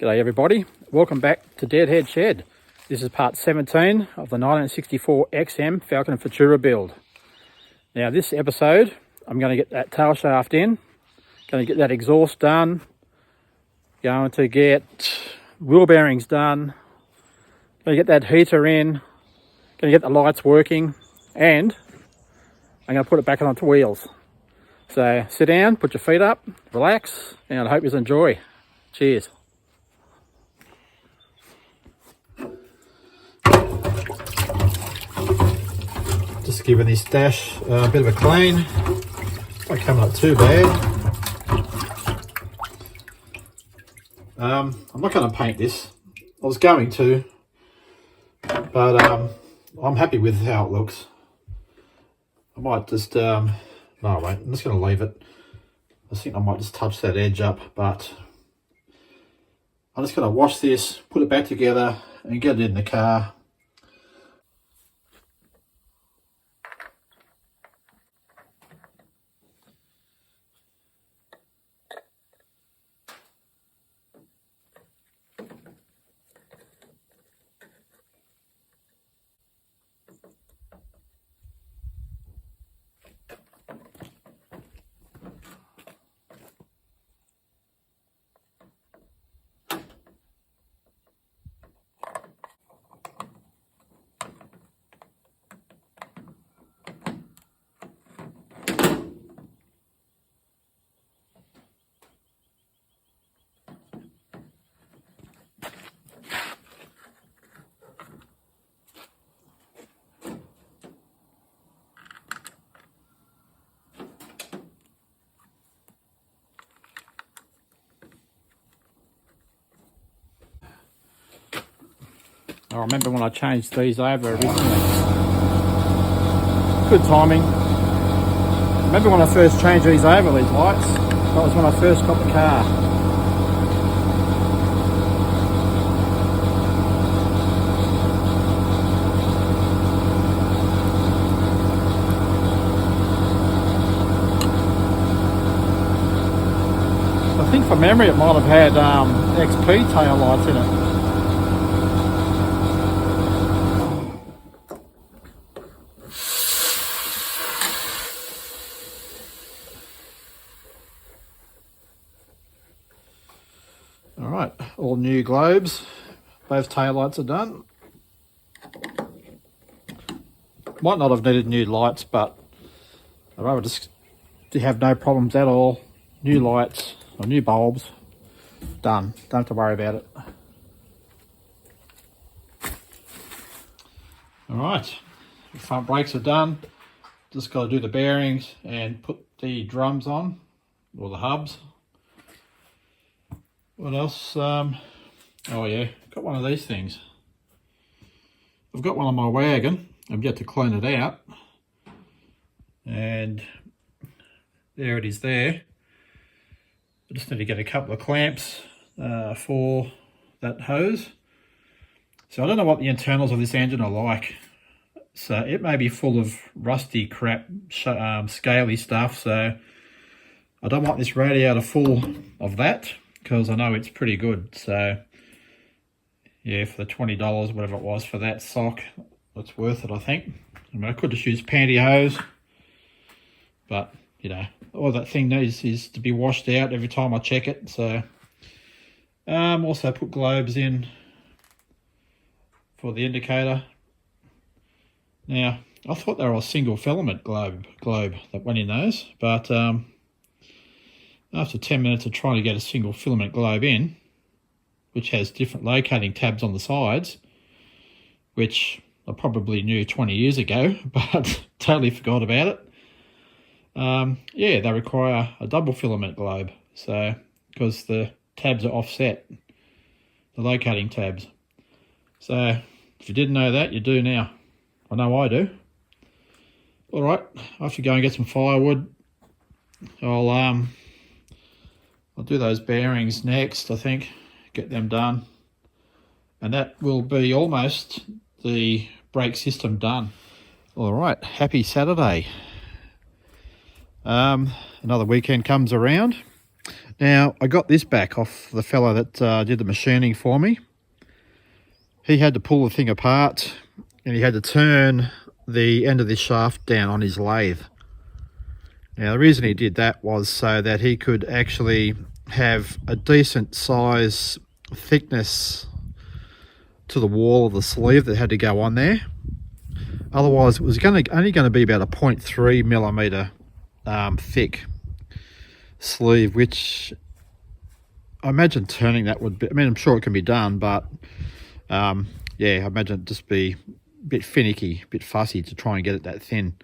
G'day everybody, welcome back to Deadhead Shed. This is part 17 of the 1964 Xm Falcon Futura build. Now this episode, I'm going to get that tail shaft in, going to get that exhaust done, going to get wheel bearings done, going to get that heater in, going to get the lights working, and I'm going to put it back onto wheels. So sit down, put your feet up, relax, and I hope you enjoy. Cheers. Just giving this dash a bit of a clean. It's not coming up too bad. I'm not going to paint this. I was going to, but I'm happy with how it looks. I might just, no I won't, I'm just going to leave it. I think I might just touch that edge up, but I'm just going to wash this, put it back together and get it in the car. I remember when I changed these over originally. Good timing. Remember when I first changed these over, these lights? That was when I first got the car. I think from memory it might have had XP tail lights in it. Alright, all new globes, both taillights are done. Might not have needed new lights, but I'd rather just have no problems at all. New lights, or new bulbs, done. Don't have to worry about it. Alright, the front brakes are done. Just got to do the bearings and put the drums on, or the hubs. What else? Oh yeah, got one of these things. I've got one on my wagon. I've yet to clean it out. And there it is there. I just need to get a couple of clamps for that hose. So I don't know what the internals of this engine are like. So it may be full of rusty crap, scaly stuff. So I don't want this radiator full of that, because I know it's pretty good. So yeah, for the $20, whatever it was for that sock, it's worth it, I think. I mean, I could just use pantyhose, but you know, all that thing needs is to be washed out every time I check it. So also put globes in for the indicator. Now I thought they were a single filament globe that went in those, but after 10 minutes of trying to get a single filament globe in, which has different locating tabs on the sides, which I probably knew 20 years ago, but totally forgot about it. Yeah, they require a double filament globe, so because the tabs are offset, the locating tabs. So if you didn't know that, you do now. I know I do. All right, I have to go and get some firewood. I'll do those bearings next, I think, get them done. And that will be almost the brake system done. All right, happy Saturday. Another weekend comes around. Now, I got this back off the fellow that did the machining for me. He had to pull the thing apart, and he had to turn the end of this shaft down on his lathe. Now, the reason he did that was so that he could actually have a decent size thickness to the wall of the sleeve that had to go on there. Otherwise, it was only going to be about a 0.3 millimeter thick sleeve, which I imagine turning that would be, I mean, I'm sure it can be done, but yeah, I imagine it'd just be a bit finicky, a bit fussy to try and get it that thin.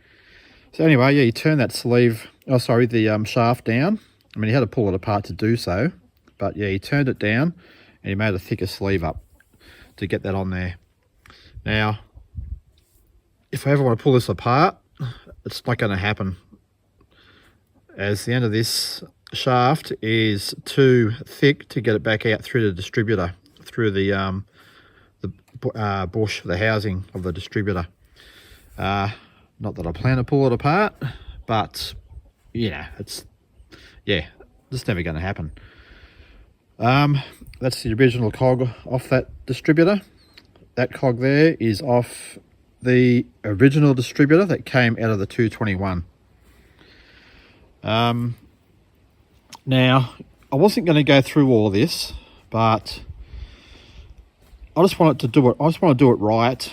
So anyway, yeah, he turned that sleeve, oh sorry, the shaft down. I mean, he had to pull it apart to do so, but yeah, he turned it down and he made a thicker sleeve up to get that on there. Now, if I ever want to pull this apart, it's not going to happen, as the end of this shaft is too thick to get it back out through the distributor, through the bush, the housing of the distributor. Not that I plan to pull it apart, but it's just never going to happen. That's the original cog off that distributor. That cog there is off the original distributor that came out of the 221. Now, I wasn't going to go through all this, but I just wanted to do it. I just want to do it right.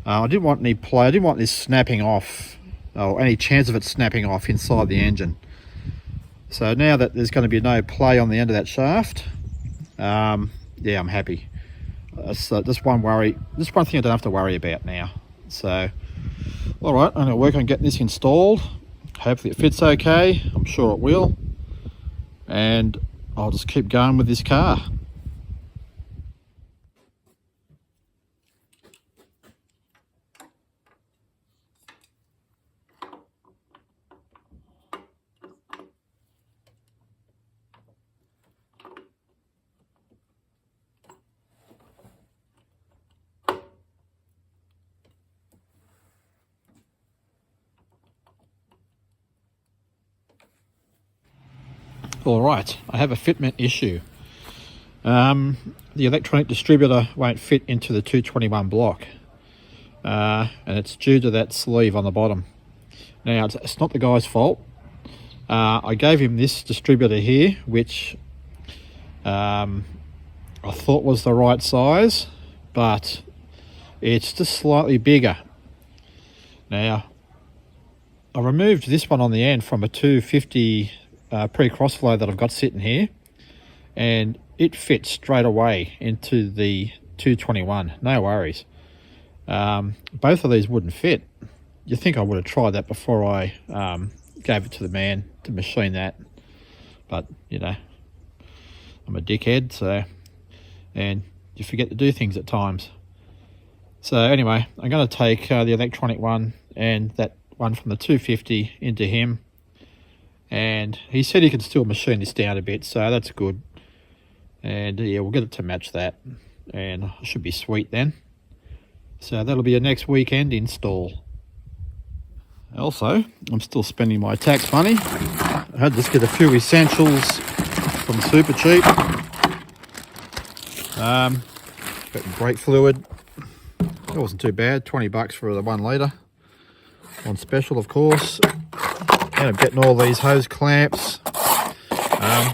I didn't want any play. I didn't want this snapping off, or any chance of it snapping off inside the engine. So now that there's going to be no play on the end of that shaft, yeah, I'm happy. That's just one worry. Just one thing I don't have to worry about now. So, all right, I'm going to work on getting this installed. Hopefully it fits okay. I'm sure it will. And I'll just keep going with this car. All right, I have a fitment issue. The electronic distributor won't fit into the 221 block, and it's due to that sleeve on the bottom. Now, it's not the guy's fault. I gave him this distributor here, which I thought was the right size, but it's just slightly bigger. Now, I removed this one on the end from a 250 pre-crossflow that I've got sitting here, and it fits straight away into the 221, no worries. Both of these wouldn't fit. You think I would have tried that before I gave it to the man to machine that, but you know, I'm a dickhead, so, and you forget to do things at times. So anyway, I'm going to take the electronic one and that one from the 250 into him, and he said he can still machine this down a bit, so that's good. And yeah, we'll get it to match that, and it should be sweet then. So that'll be a next weekend install. Also, I'm still spending my tax money. I had to just get a few essentials from Super Cheap. Got brake fluid. That wasn't too bad, 20 bucks for the 1 litre. On special, of course. And I'm getting all these hose clamps.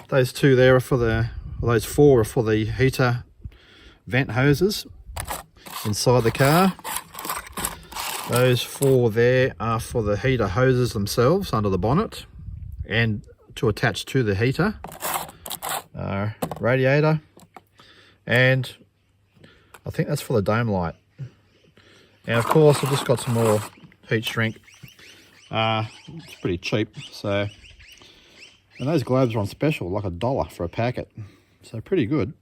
Those two there are for the, well, those 4 are for the heater vent hoses inside the car. Those 4 there are for the heater hoses themselves under the bonnet and to attach to the heater radiator. And I think that's for the dome light. And of course, I've just got some more heat shrink. It's pretty cheap, so, and those globes are on special, like $1 for a packet, so pretty good.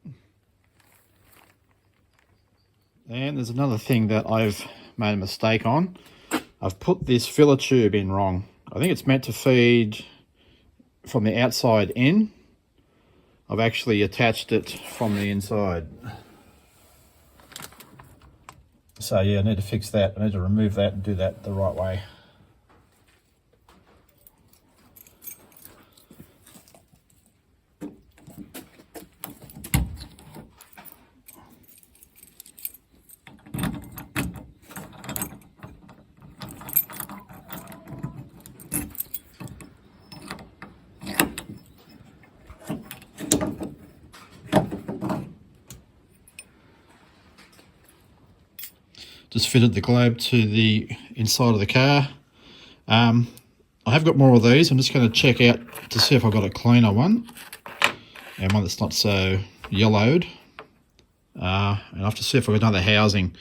And there's another thing that I've made a mistake on. I've put this filler tube in wrong. I think it's meant to feed from the outside in. I've actually attached it from the inside. So yeah, I need to fix that. I need to remove that and do that the right way. just fitted the globe to the inside of the car. I have got more of these. I'm just going to check out to see if I've got a cleaner one, and one that's not so yellowed. And I have to see if I've got another housing.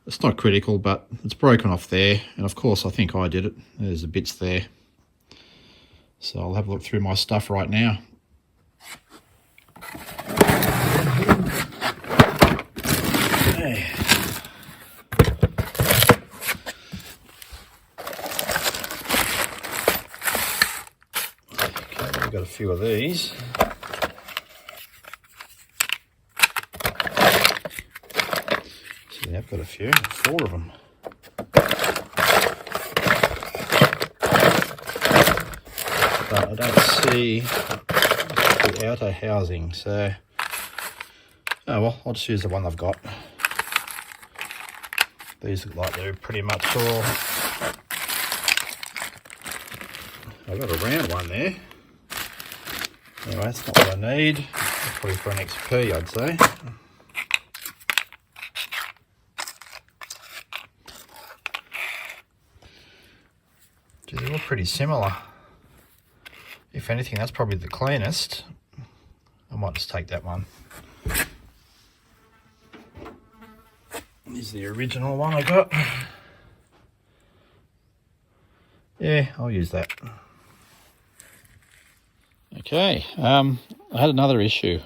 It's not critical, but it's broken off there, and of course I think I did it. There's the bits there. So I'll have a look through my stuff right now. Okay. We've got a few of these. So I've got a few, 4 of them. But I don't see the outer housing, so oh well, I'll just use the one I've got. These look like they're pretty much all. I've got a round one there. Anyway, that's not what I need. That's probably for an XP, I'd say. They're all pretty similar. If anything, that's probably the cleanest. I might just take that one. Here's the original one I got. Yeah, I'll use that. Okay, I had another issue.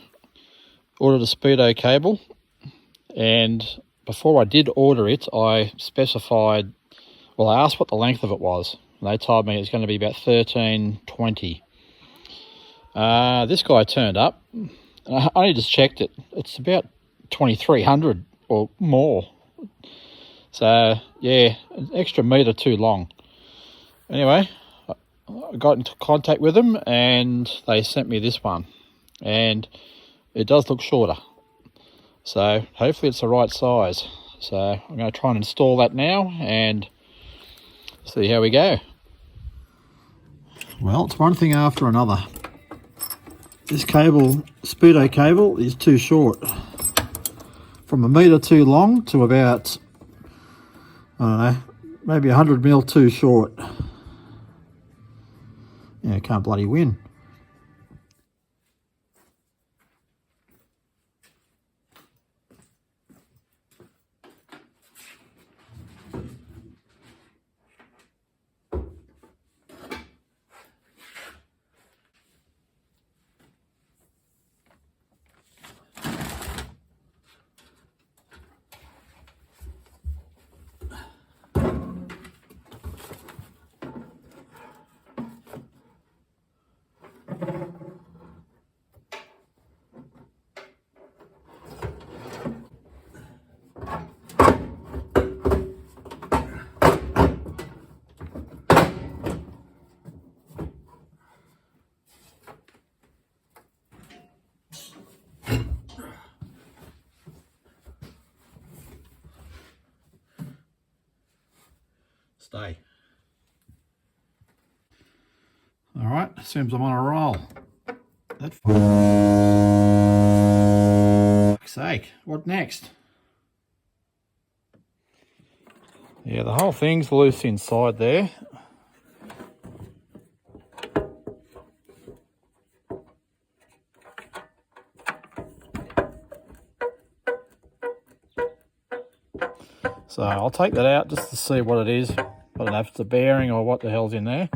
Ordered a Speedo cable, and before I did order it, I specified, well, I asked what the length of it was, and they told me it's going to be about 1320. This guy turned up, and I only just checked it. It's about 2300 or more. So, yeah, an extra metre too long. Anyway, I got into contact with them, and they sent me this one. And it does look shorter. So, hopefully it's the right size. So, I'm going to try and install that now and see how we go. Well, it's one thing after another. This cable, Speedo cable, is too short. From a metre too long to about, I don't know, maybe 100 mil too short. Yeah, can't bloody win. Stay. All right, seems I'm on a roll. That fuck's sake, what next? Yeah, the whole thing's loose inside there. So I'll take that out just to see what it is. I don't know if it's a bearing or what the hell's in there.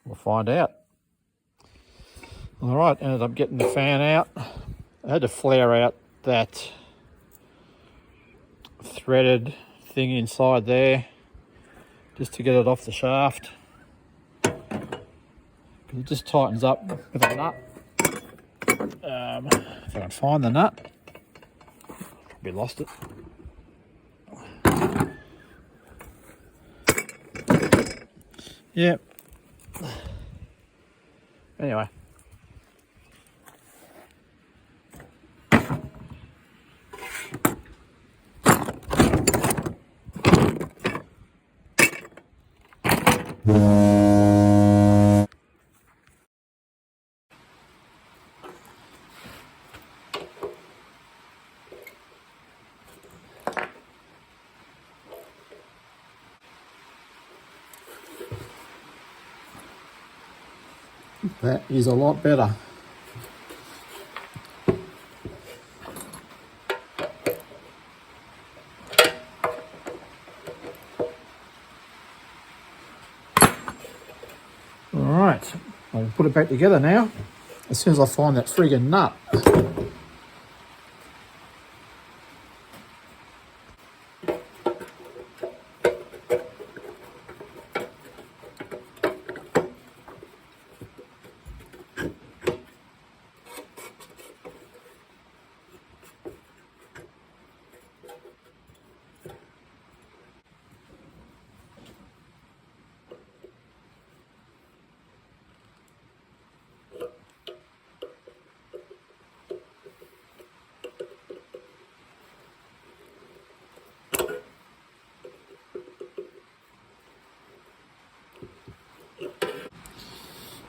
We'll find out. All right, ended up getting the fan out. I had to flare out that threaded thing inside there just to get it off the shaft. It just tightens up with a nut. If I can find the nut. Probably lost it. Yep. Anyway. That is a lot better. Alright, I'll put it back together now as soon as I find that friggin' nut.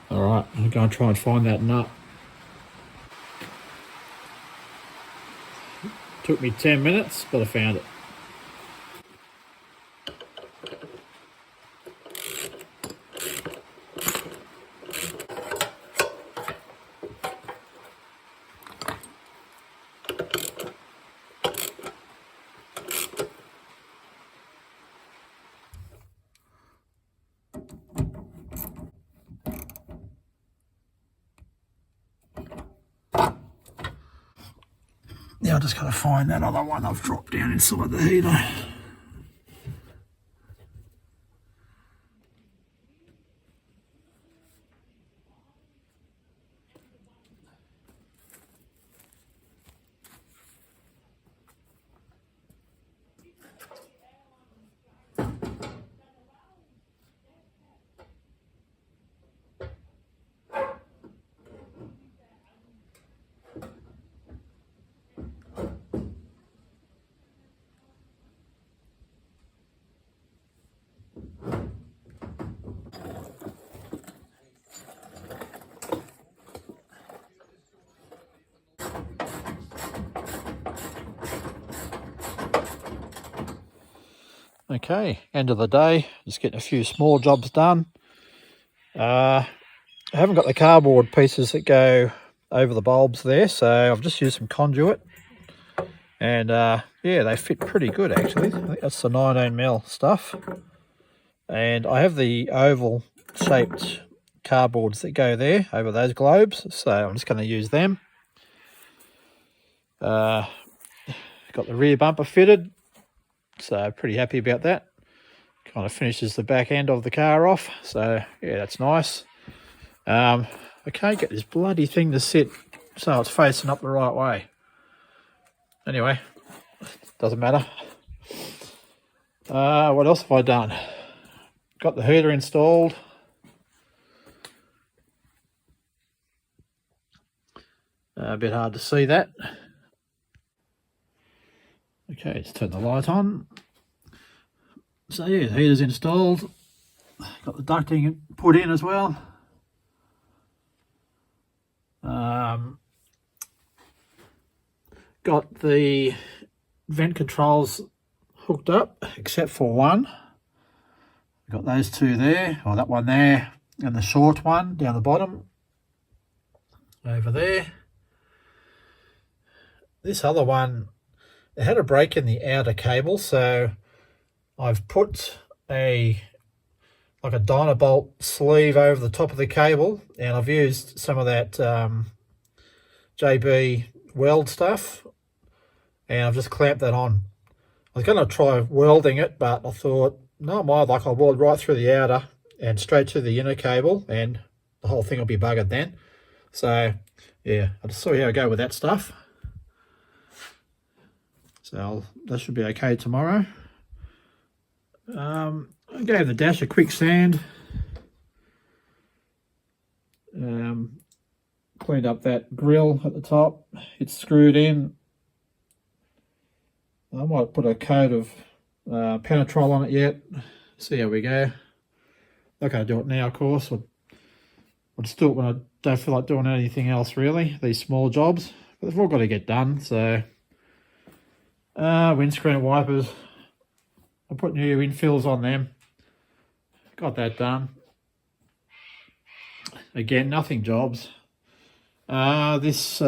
Alright, I'm going to try and find that nut. Took me 10 minutes, but I found it. Now I just got to find that other one I've dropped down inside the heater. Okay, end of the day, just getting a few small jobs done. I haven't got the cardboard pieces that go over the bulbs there, so I've just used some conduit. And yeah, they fit pretty good actually. I think that's the 19mm stuff. And I have the oval shaped cardboards that go there over those globes, so I'm just going to use them. Got the rear bumper fitted, so pretty happy about that. Kind of finishes the back end of the car off, so yeah, that's nice. I can't get this bloody thing to sit so it's facing up the right way. Anyway, doesn't matter. What else have I done? Got the heater installed. A bit hard to see that. Okay, let's turn the light on. So yeah, the heater's installed. Got the ducting put in as well. Got the vent controls hooked up, except for one. Got those two there, or that one there, and the short one down the bottom over there. This other one, it had a break in the outer cable, so I've put like a Dynabolt sleeve over the top of the cable, and I've used some of that JB weld stuff, and I've just clamped that on. I was going to try welding it, but I thought, no, I'll weld right through the outer and straight to the inner cable, and the whole thing will be buggered then. So yeah, I'll just see how I go with that stuff. So that should be okay tomorrow. I gave the dash a quick sand. Cleaned up that grill at the top. It's screwed in. I might put a coat of Penetrol on it yet. See how we go. Not going to do it now, of course. I'll just do it when I don't feel like doing anything else really. These small jobs, but they've all got to get done. So windscreen wipers. I put new infills on them. Got that done. again, nothing jobs. This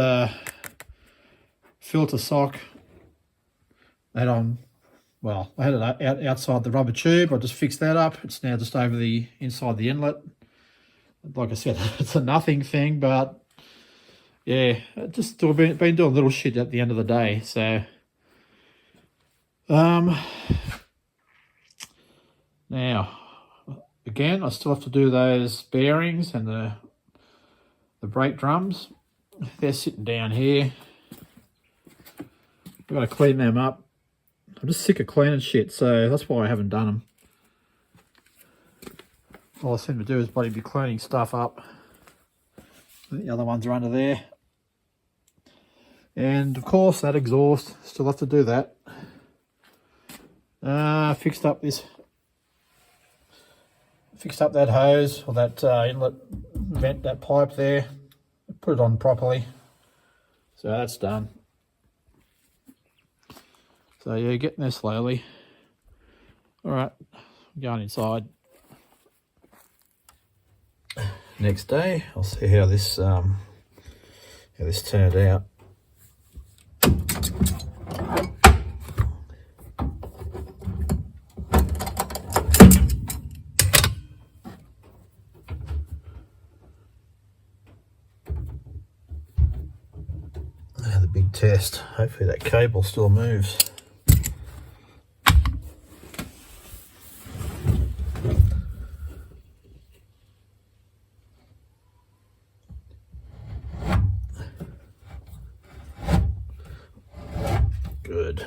filter sock that well, I had it outside the rubber tube. I just fixed that up. It's now just over inside the inlet. Like I said, it's a nothing thing, but yeah, just been doing little shit at the end of the day. So now again, I still have to do those bearings and the brake drums. They're sitting down here. I've got to clean them up. I'm just sick of cleaning shit, so that's why I haven't done them. All I seem to do is bloody be cleaning stuff up. The other ones are under there. And of course that exhaust, still have to do that. Fixed up that hose, or that inlet vent, that pipe there. Put it on properly. So that's done. So yeah, getting there slowly. Alright, I'm going inside. Next day, I'll see how this turned out. The big test. Hopefully that cable still moves. Good.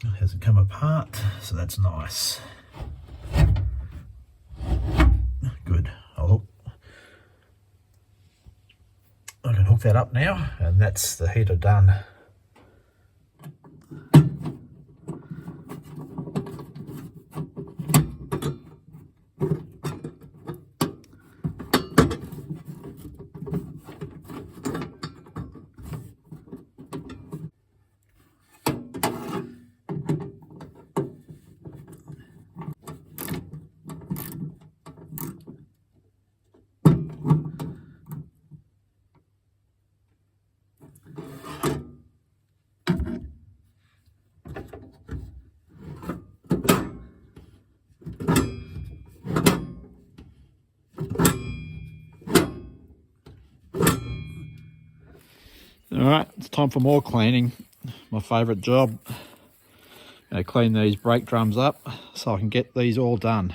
It hasn't come apart, so that's nice. Good. I can hook that up now, and that's the heater done. Alright, it's time for more cleaning. My favourite job. I'm going to clean these brake drums up so I can get these all done.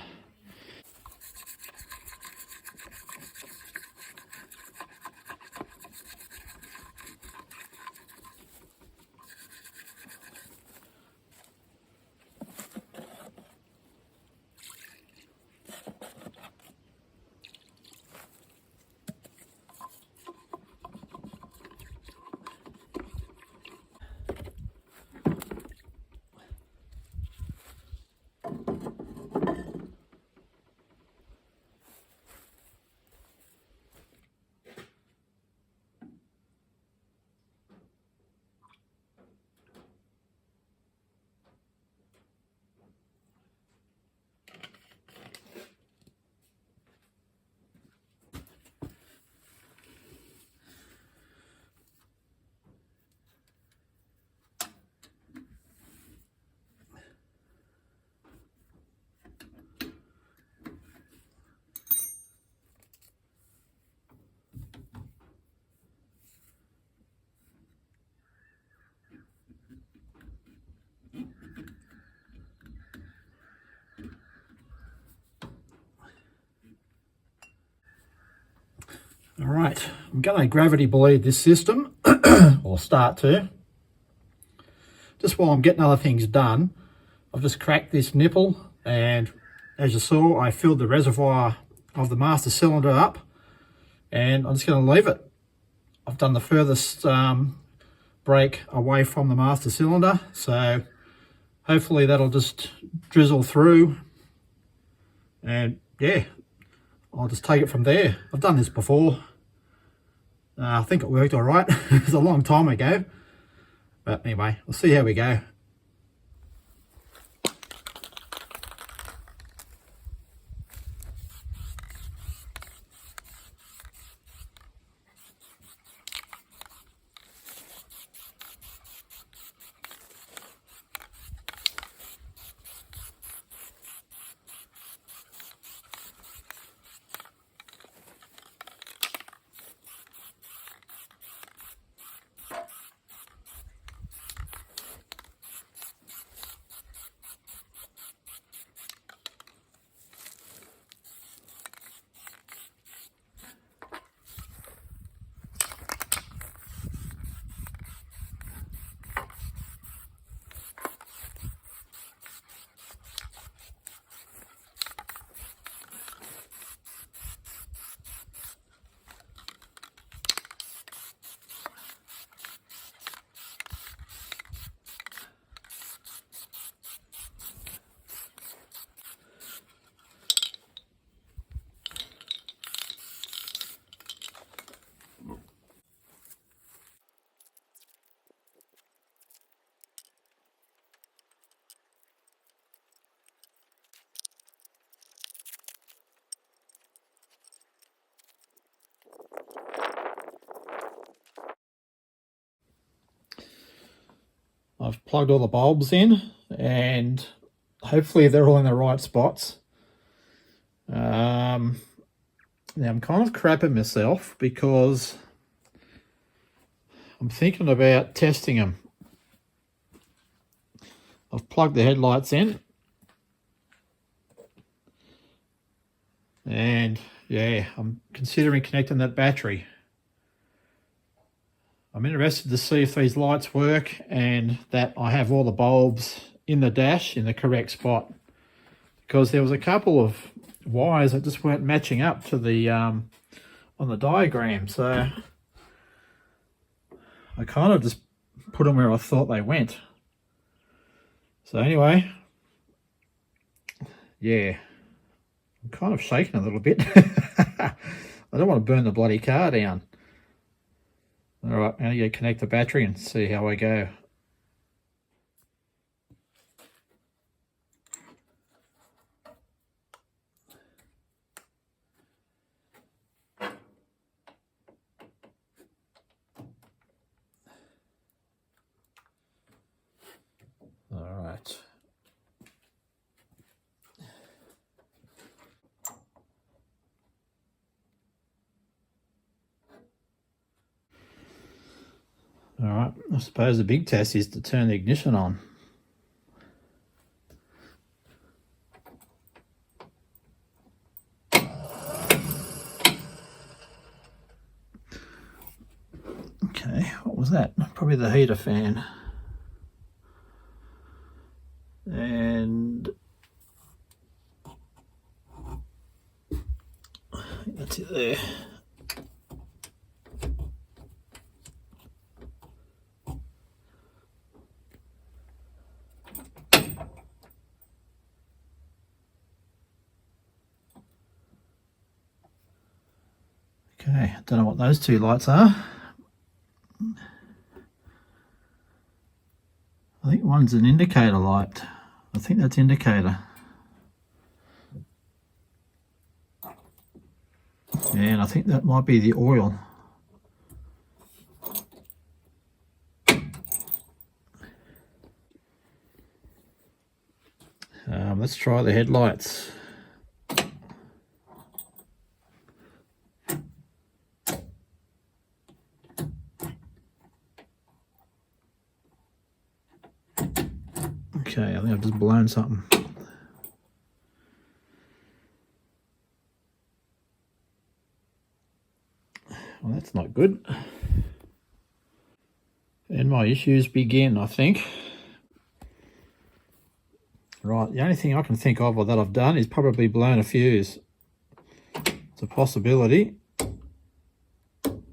Alright, I'm going to gravity bleed this system, or start to. Just while I'm getting other things done, I've just cracked this nipple, and as you saw, I filled the reservoir of the master cylinder up, and I'm just going to leave it. I've done the furthest break away from the master cylinder, so hopefully that'll just drizzle through, and yeah, I'll just take it from there. I've done this before. I think it worked all right. It was a long time ago. But anyway, we'll see how we go. I've plugged all the bulbs in and hopefully they're all in the right spots. Now I'm kind of crapping myself because I'm thinking about testing them. I've plugged the headlights in and yeah, I'm considering connecting that battery. I'm interested to see if these lights work and that I have all the bulbs in the dash in the correct spot, because there was a couple of wires that just weren't matching up to the on the diagram, so I kind of just put them where I thought they went. So anyway, yeah, I'm kind of shaking a little bit. I don't want to burn the bloody car down. All right, I'm going to connect the battery and see how I go. All right. All right, I suppose the big test is to turn the ignition on. Okay, what was that? Probably the heater fan. And I think that's it there. Okay, I don't know what those two lights are. I think one's an indicator light. I think that's indicator. And I think that might be the oil. Let's try the headlights. Okay, I think I've just blown something. Well, that's not good. And my issues begin, I think. Right, the only thing I can think of or that I've done is probably blown a fuse. It's a possibility,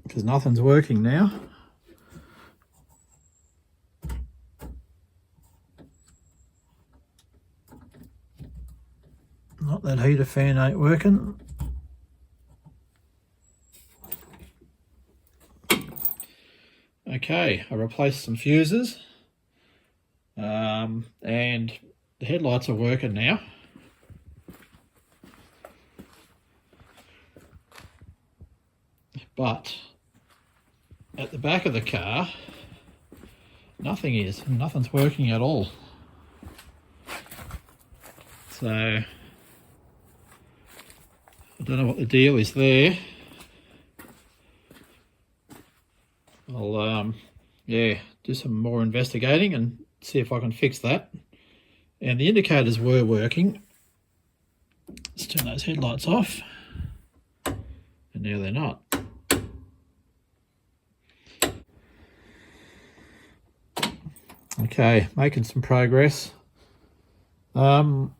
because nothing's working now. Not that heater fan ain't working. Okay, I replaced some fuses, and the headlights are working now. But at the back of the car, nothing's working at all. So I don't know what the deal is there. I'll do some more investigating and see if I can fix that. And the indicators were working. Let's turn those headlights off. And now they're not. Okay, making some progress. I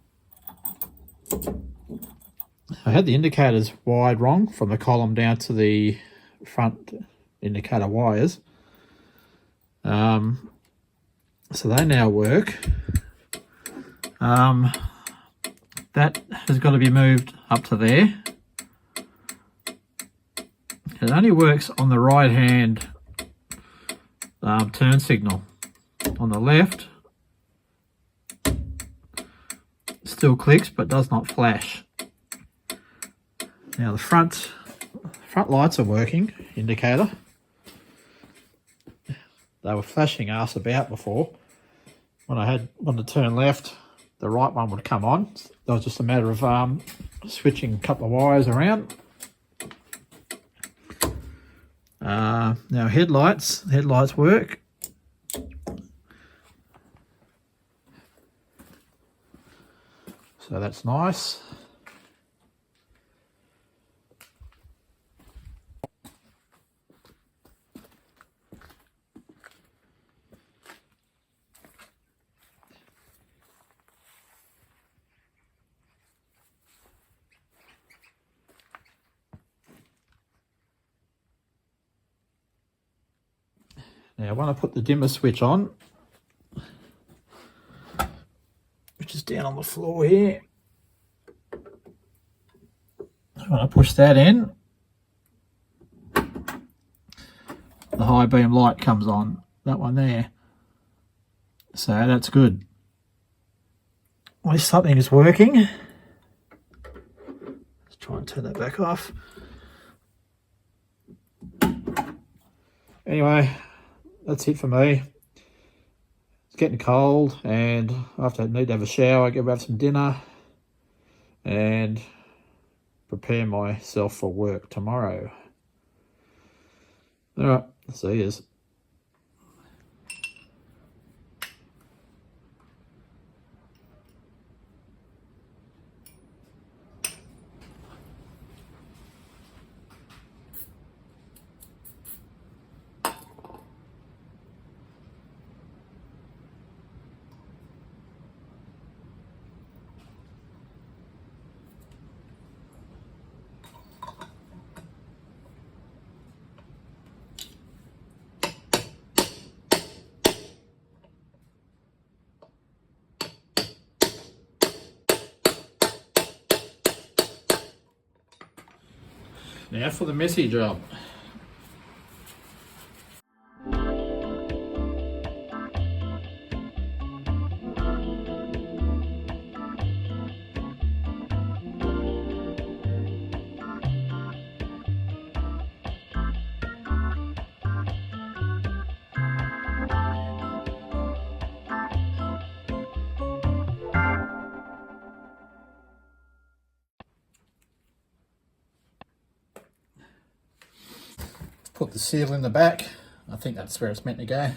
had the indicators wired wrong from the column down to the front indicator wires. So they now work. That has got to be moved up to there. It only works on the right hand turn signal. On the left, still clicks but does not flash. Now the front lights are working, indicator. They were flashing arse about before. when I had one to turn left, the right one would come on. That was just a matter of switching a couple of wires around. Now headlights work. So that's nice. Now when I put the dimmer switch on, which is down on the floor here, when I push that in, the high beam light comes on, that one there. So that's good. At least something is working. Let's try and turn that back off. Anyway, that's it for me. It's getting cold and I need to have a shower, go have some dinner and prepare myself for work tomorrow. All right, see yous. Now for the messy job. Put the seal in the back. I think that's where it's meant to go.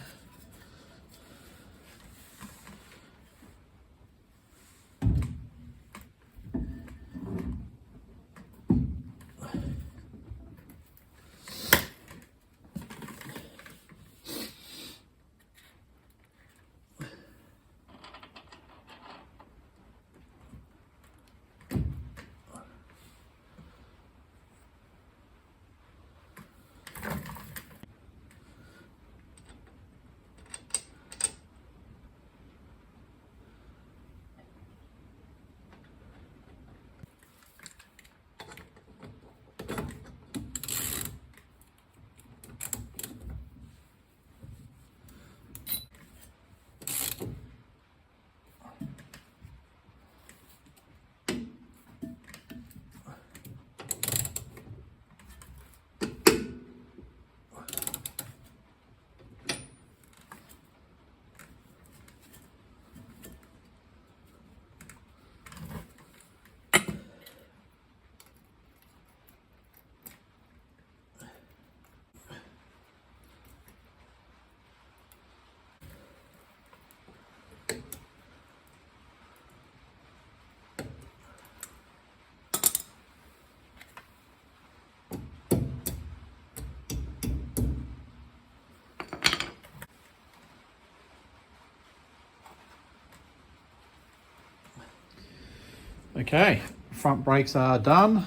Okay, front brakes are done.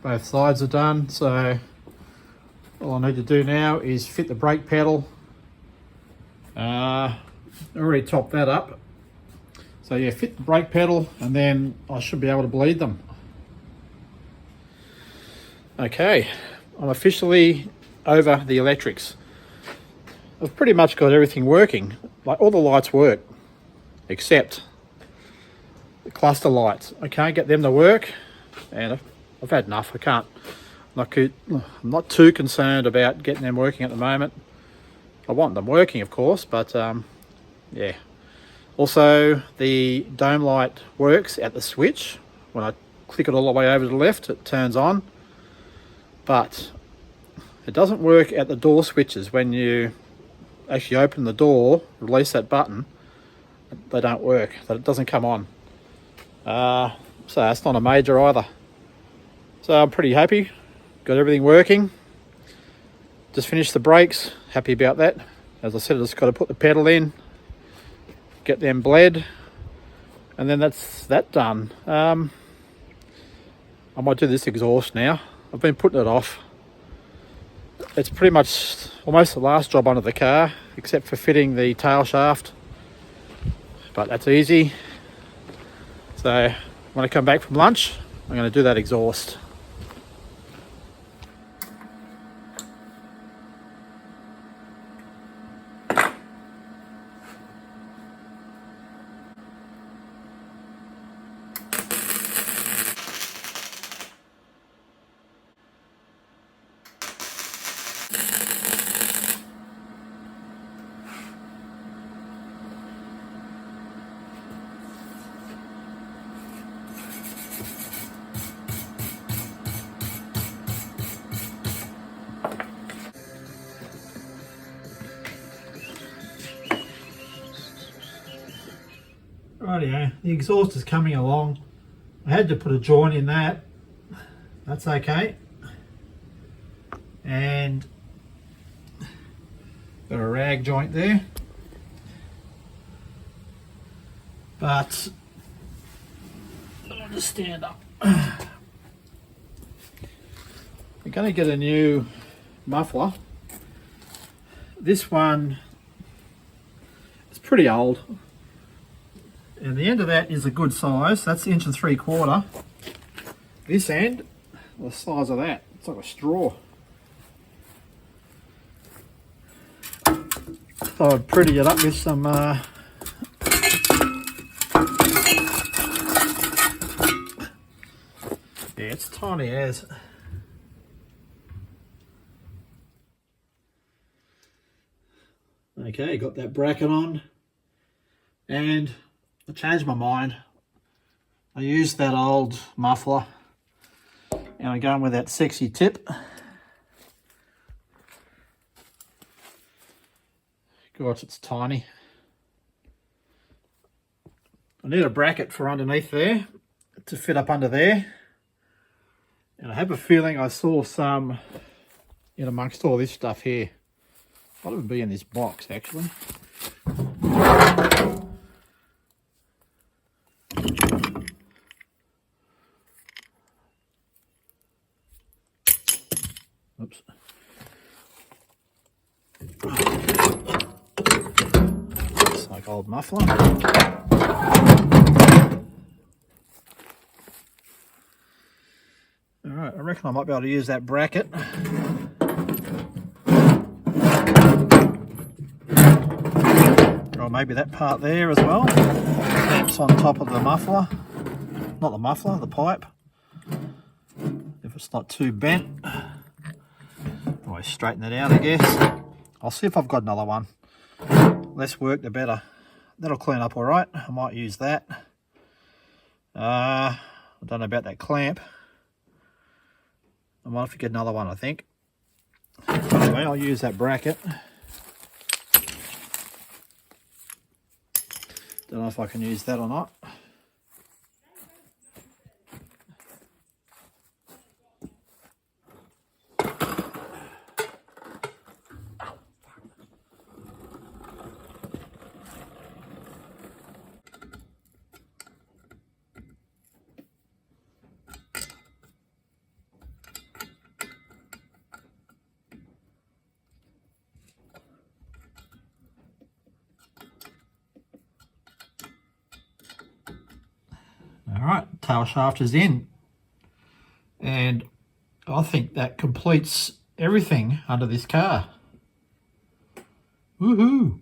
Both sides are done, so all I need to do now is fit the brake pedal. Already topped that up. So yeah, fit the brake pedal and then I should be able to bleed them. Okay, I'm officially over the electrics. I've pretty much got everything working. Like all the lights work, except the cluster lights. I can't get them to work, and I've had enough. I'm not too concerned about getting them working at the moment. I want them working, of course, but Yeah. Also, the dome light works at the switch. When I click it all the way over to the left, it turns on. But it doesn't work at the door switches. When you actually open the door, release that button, they don't work. It doesn't come on. So that's not a major either. So I'm pretty happy. Got everything working. Just finished the brakes. Happy about that. As I said, I just got to put the pedal in, get them bled, and then that's that done. I might do this exhaust now. I've been putting it off. It's pretty much almost the last job under the car, except for fitting the tail shaft, but that's easy. So when I come back from lunch, I'm going to do that exhaust. Rightio, the exhaust is coming along. I had to put a joint in that. That's okay. And got a rag joint there. But I'll just stand up. We're going to get a new muffler. This one is pretty old. And the end of that is a good size. That's 1.75 inches. This end, the size of that, it's like a straw. So I'd pretty it up with some yeah, it's tiny as. Okay, got that bracket on, and I changed my mind. I used that old muffler and I'm going with that sexy tip. Gosh, it's tiny. I need a bracket for underneath there to fit up under there. And I have a feeling I saw some in amongst all this stuff here. Might even be in this box actually. Oops. It's like old muffler. Alright, I reckon I might be able to use that bracket. Or maybe that part there as well. Clamps on top of the muffler. Not the muffler, the pipe. If it's not too bent. Always straighten it out, I guess. I'll see if I've got another one. Less work, the better. That'll clean up all right. I might use that. I don't know about that clamp. I might have to get another one, I think. Anyway, I'll use that bracket. Don't know if I can use that or not. Alright, tail shaft is in, and I think that completes everything under this car. Woohoo!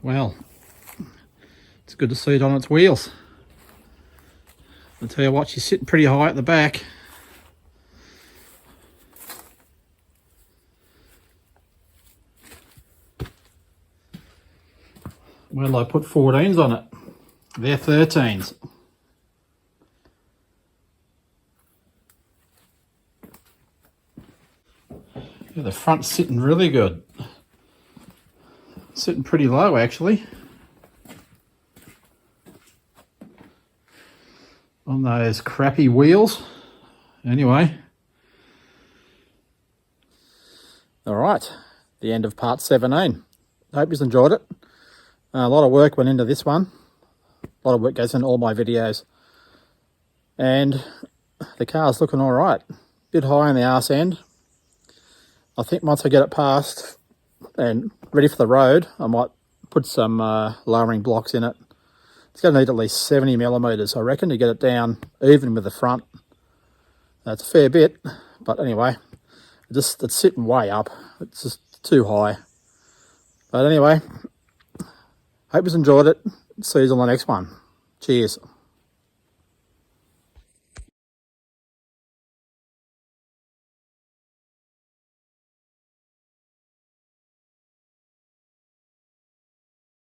well, it's good to see it on its wheels. I'll tell you what, she's sitting pretty high at the back. Well, I put 14s on it. They're 13s. Yeah, the front's sitting really good. Sitting pretty low, actually. On those crappy wheels. Anyway. Alright, the end of part 17. Hope you've enjoyed it. A lot of work went into this one. A lot of work goes into all my videos. And the car's looking alright. Bit high on the arse end. I think once I get it past and ready for the road, I might put some lowering blocks in it. It's going to need at least 70 millimeters, I reckon, to get it down even with the front. That's a fair bit, but anyway, it's sitting way up. It's just too high. But anyway, hope you've enjoyed it. See you on the next one. Cheers.